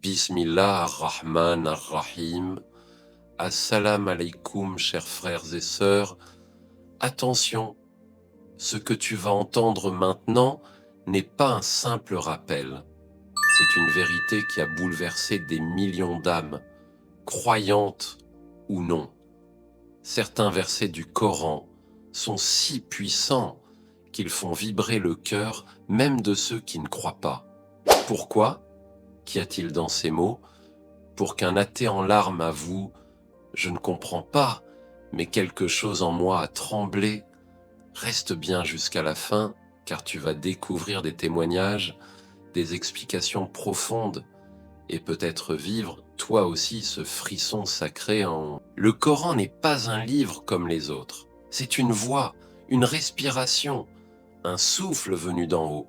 Bismillah ar-Rahman ar-Rahim. Assalam alaikum, chers frères et sœurs. Attention, ce que tu vas entendre maintenant n'est pas un simple rappel. C'est une vérité qui a bouleversé des millions d'âmes, croyantes ou non. Certains versets du Coran sont si puissants qu'ils font vibrer le cœur même de ceux qui ne croient pas. Pourquoi ? Qu'y a-t-il dans ces mots? Pour qu'un athée en larmes avoue « Je ne comprends pas, mais quelque chose en moi a tremblé », reste bien jusqu'à la fin, car tu vas découvrir des témoignages, des explications profondes, et peut-être vivre, toi aussi, ce frisson sacré en... Le Coran n'est pas un livre comme les autres. C'est une voix, une respiration, un souffle venu d'en haut,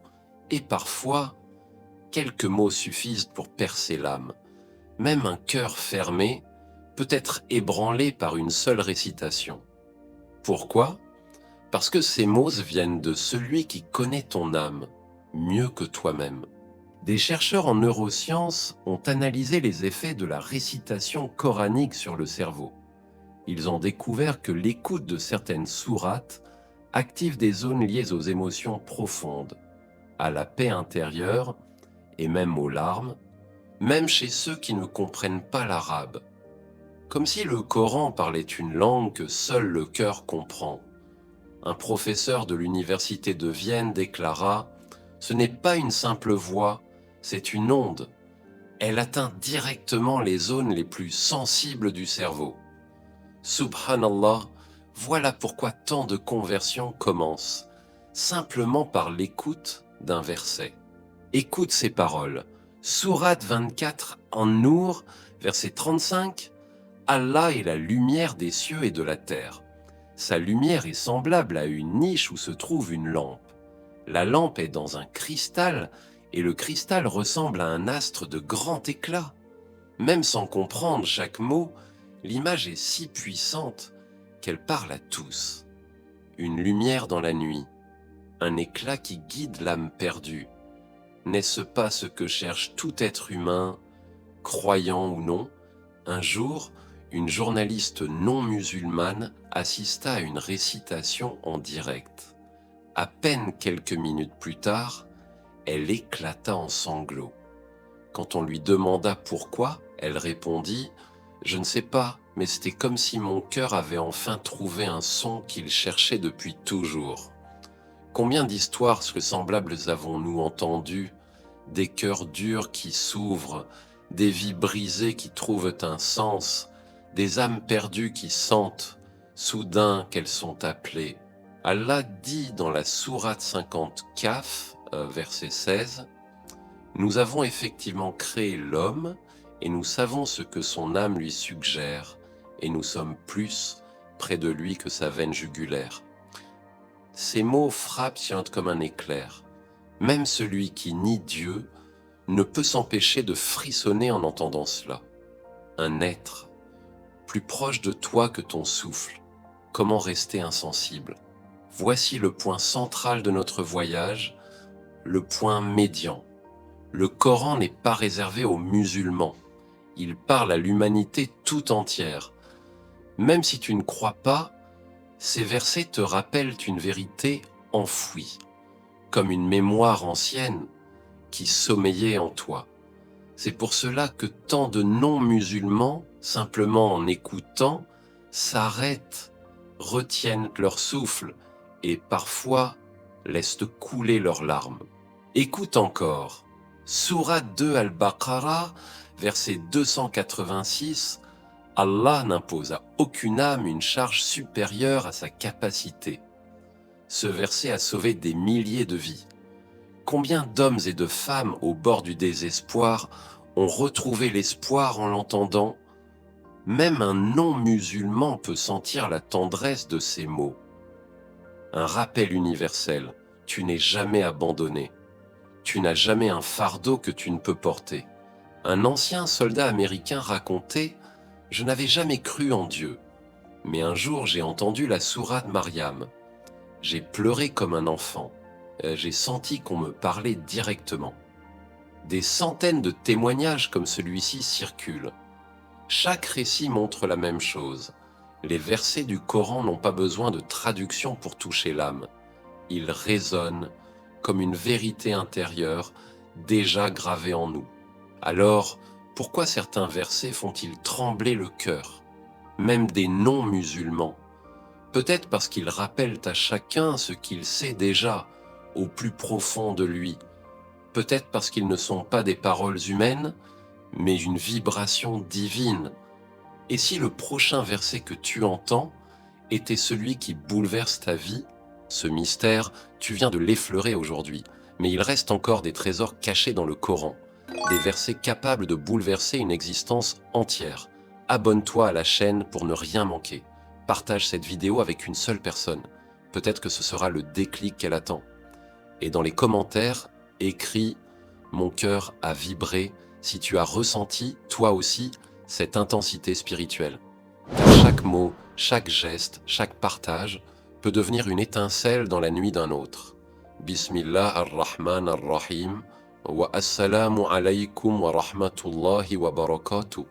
et parfois, quelques mots suffisent pour percer l'âme. Même un cœur fermé peut être ébranlé par une seule récitation. Pourquoi ? Parce que ces mots viennent de celui qui connaît ton âme mieux que toi-même. Des chercheurs en neurosciences ont analysé les effets de la récitation coranique sur le cerveau. Ils ont découvert que l'écoute de certaines sourates active des zones liées aux émotions profondes, à la paix intérieure et même aux larmes, même chez ceux qui ne comprennent pas l'arabe. Comme si le Coran parlait une langue que seul le cœur comprend. Un professeur de l'université de Vienne déclara « Ce n'est pas une simple voix, c'est une onde. Elle atteint directement les zones les plus sensibles du cerveau. » Subhanallah, voilà pourquoi tant de conversions commencent, simplement par l'écoute d'un verset. Écoute ces paroles. Sourate 24 An-Nour, verset 35. Allah est la lumière des cieux et de la terre. Sa lumière est semblable à une niche où se trouve une lampe. La lampe est dans un cristal et le cristal ressemble à un astre de grand éclat. Même sans comprendre chaque mot, l'image est si puissante qu'elle parle à tous. Une lumière dans la nuit, un éclat qui guide l'âme perdue. N'est-ce pas ce que cherche tout être humain, croyant ou non? Un jour, une journaliste non musulmane assista à une récitation en direct. À peine quelques minutes plus tard, elle éclata en sanglots. Quand on lui demanda pourquoi, elle répondit « Je ne sais pas, mais c'était comme si mon cœur avait enfin trouvé un son qu'il cherchait depuis toujours. » Combien d'histoires semblables avons-nous entendues? Des cœurs durs qui s'ouvrent, des vies brisées qui trouvent un sens, des âmes perdues qui sentent, soudain qu'elles sont appelées. Allah dit dans la sourate 50 Kaf, verset 16, « Nous avons effectivement créé l'homme, et nous savons ce que son âme lui suggère, et nous sommes plus près de lui que sa veine jugulaire. » Ces mots frappent comme un éclair. Même celui qui nie Dieu ne peut s'empêcher de frissonner en entendant cela. Un être, plus proche de toi que ton souffle, comment rester insensible? Voici le point central de notre voyage, le point médian. Le Coran n'est pas réservé aux musulmans, il parle à l'humanité tout entière. Même si tu ne crois pas, ces versets te rappellent une vérité enfouie, comme une mémoire ancienne qui sommeillait en toi. C'est pour cela que tant de non-musulmans, simplement en écoutant, s'arrêtent, retiennent leur souffle et parfois laissent couler leurs larmes. Écoute encore, Sourate 2 Al-Baqarah, verset 286, Allah n'impose à aucune âme une charge supérieure à sa capacité. Ce verset a sauvé des milliers de vies. Combien d'hommes et de femmes au bord du désespoir ont retrouvé l'espoir en l'entendant? Même un non-musulman peut sentir la tendresse de ces mots. Un rappel universel, tu n'es jamais abandonné. Tu n'as jamais un fardeau que tu ne peux porter. Un ancien soldat américain racontait « Je n'avais jamais cru en Dieu, mais un jour j'ai entendu la sourate Mariam. J'ai pleuré comme un enfant. J'ai senti qu'on me parlait directement. » Des centaines de témoignages comme celui-ci circulent. Chaque récit montre la même chose. Les versets du Coran n'ont pas besoin de traduction pour toucher l'âme. Ils résonnent comme une vérité intérieure déjà gravée en nous. Alors, pourquoi certains versets font-ils trembler le cœur, même des non-musulmans? Peut-être parce qu'ils rappellent à chacun ce qu'il sait déjà, au plus profond de lui. Peut-être parce qu'ils ne sont pas des paroles humaines, mais une vibration divine. Et si le prochain verset que tu entends était celui qui bouleverse ta vie? Ce mystère, tu viens de l'effleurer aujourd'hui, mais il reste encore des trésors cachés dans le Coran, des versets capables de bouleverser une existence entière. Abonne-toi à la chaîne pour ne rien manquer. Partage cette vidéo avec une seule personne. Peut-être que ce sera le déclic qu'elle attend. Et dans les commentaires, écris « Mon cœur a vibré » si tu as ressenti, toi aussi, cette intensité spirituelle. Car chaque mot, chaque geste, chaque partage peut devenir une étincelle dans la nuit d'un autre. Bismillah ar-Rahman ar-Rahim wa assalamu alaykum wa rahmatullahi wa barakatuh.